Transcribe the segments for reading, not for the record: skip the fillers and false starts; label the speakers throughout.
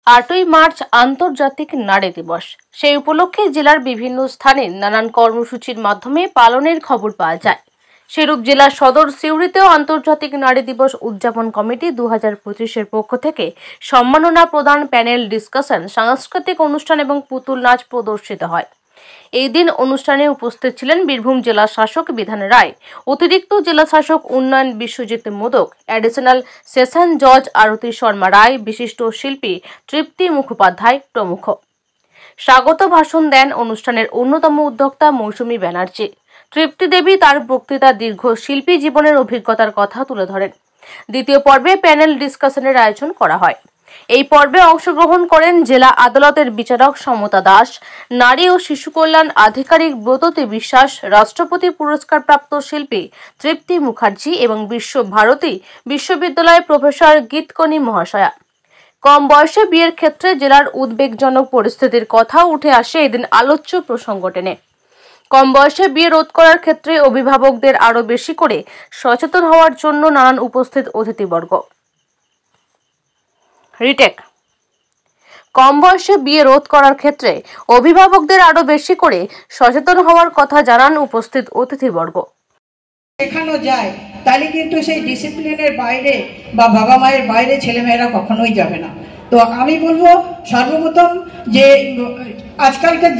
Speaker 1: 8ই March আন্তর্জাতিক নারী দিবস। সেই উপলক্ষে জেলার বিভিন্ন স্থানে নানান কর্মসূচির মাধ্যমে পালনের খবর পাওয়া যায়। সেরূপ জেলার সদর সিউড়িতেও আন্তর্জাতিক নারী দিবস উদযাপন কমিটি 2025-এর পক্ষ থেকে সম্মাননা প্রদান, প্যানেল ডিসকাশন, সাংস্কৃতিক অনুষ্ঠান এবং পুতুল নাচ প্রদর্শিত হয়। এই দিন অনুষ্ঠানে উপস্থিত ছিলেন বীরভূম জেলা শাসক বিধান রায়, অতিরিক্ত জেলা শাসক উন্নয়ন বিশ্বজিৎ মোদক, অ্যাডিশনাল সেশন জজ আরতি শর্মা রায়, বিশিষ্ট শিল্পী তৃপ্তি মুখোপাধ্যায় প্রমুখ। স্বাগত ভাষণ দেন অনুষ্ঠানের অন্যতম উদ্যোক্তা মৌসুমী ব্যানার্জি। তৃপ্তি দেবী তার বক্তৃতা দীর্ঘ শিল্পী জীবনের অভিজ্ঞতার কথা তুলে ধরেন। দ্বিতীয় পর্বে প্যানেল ডিসকাশনের আয়োজন করা হয়। এই পর্বে অংশগ্রহণ করেন জেলা আদালতের বিচারক সমতা দাস, নারী ও শিশু কল্যাণ আধিকারিক ব্রততী বিশ্বাস, রাষ্ট্রপতি পুরস্কারপ্রাপ্ত শিল্পী তৃপ্তি মুখার্জি এবং বিশ্বভারতী বিশ্ববিদ্যালয়ের প্রফেসর গীতকণী মহাশয়া। কম বয়সে বিয়ের ক্ষেত্রে জেলার উদ্বেগজনক পরিস্থিতির কথা উঠে আসে এদিন আলোচ্য প্রসঙ্গ টেনে। কম বয়সে বিয়ে রোধ করার ক্ষেত্রে অভিভাবকদের আরও বেশি করে সচেতন হওয়ার জন্য নানান উপস্থিত অতিথিবর্গ। রিটেক। কম বয়সে বিয়ে রোধ করার ক্ষেত্রে অভিভাবকদের আরো বেশি করে সচেতন হওয়ার কথা জানান উপস্থিত অতিথিবর্গ।
Speaker 2: শেখানো যায় তাহলে কিন্তু সেই ডিসিপ্লিনের বাইরে বা বাবা মায়ের বাইরে ছেলেমেয়েরা কখনোই যাবে না। তো আমি বলবো সর্বপ্রথম যে আজকালকার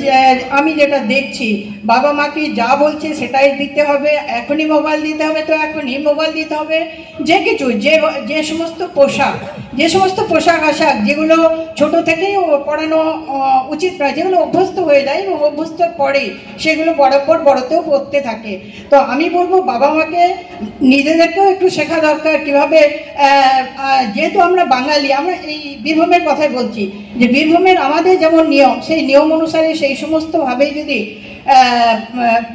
Speaker 2: আমি যেটা দেখছি, বাবা মাকে যা বলছে সেটাই দিতে হবে, এখনই মোবাইল দিতে হবে তো এখনই মোবাইল দিতে হবে। যে কিছু যে সমস্ত পোশাক আশাক যেগুলো ছোট থেকেই পড়ানো উচিত নয়, যেগুলো অভ্যস্ত হয়ে যায় এবং অভ্যস্তর পরে সেগুলো বড়তেও পড়তে থাকে। তো আমি বলবো বাবা মাকে নিজেদেরকেও একটু শেখা দরকার কিভাবে, যেহেতু আমরা বাঙালি, আমরা এই বীরভূমের কথাই বলছি, যে বীরভূমের আমাদের যেমন নিয়ম, সেই নিয়ম অনুসারে সেই সমস্তভাবেই যদি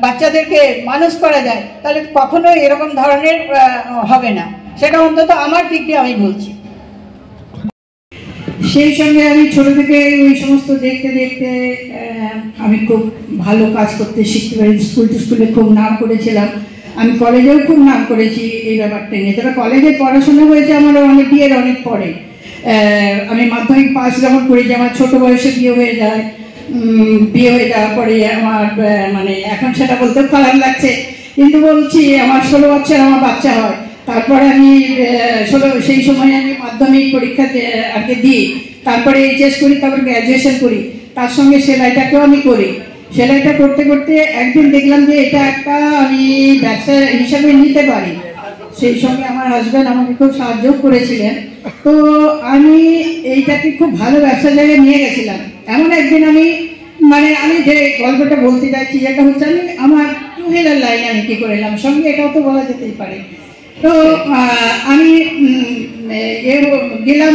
Speaker 2: বাচ্চাদেরকে মানুষ করা যায় তাহলে কখনোই এরকম ধরনের হবে না। সেটা অন্তত আমার দিক দিয়ে আমি বলছি। সেই সঙ্গে আমি ছোট থেকে ওই সমস্ত দেখতে দেখতে আমি খুব ভালো কাজ করতে শিখতে পারি। স্কুলে খুব নাম করেছিলাম, আমি কলেজেও খুব নাম করেছি এই ব্যাপারটা নিয়ে। তবে কলেজে পড়াশোনা হয়েছে আমার বিয়ের অনেক পরে। আমি মাধ্যমিক পাস যখন করেছি আমার ছোট বয়সে বিয়ে হয়ে যায়। বিয়ে হয়ে যাওয়ার পরে আমার এখন সেটা বলতে খারাপ লাগছে, কিন্তু বলছি আমার 16 বছর আমার বাচ্চা হয়। তারপরে আমি সেই সময় আমি মাধ্যমিক পরীক্ষা আগে দিই, তারপরে এইচএস করি, তারপর গ্র্যাজুয়েশন করি। তার সঙ্গে সেলাইটাকেও আমি করি। সেলাইটা করতে করতে একদিন দেখলাম যে এটা একটা আমি ব্যবসা হিসাবে নিতে পারি। সেই সঙ্গে আমার হাজব্যান্ড আমাকে খুব সাহায্য করেছিলেন। তো আমি এইটাকে খুব ভালো ব্যবসা জায়গায় নিয়ে গেছিলাম। এমন একদিন আমি যে গল্পটা বলতে চাইছি, যেটা হচ্ছে আমি আমার 2 হুইলার লাইনে আমি কি করে এলাম, সঙ্গে এটাও তো বলা যেতেই পারে। তো আমি গেলাম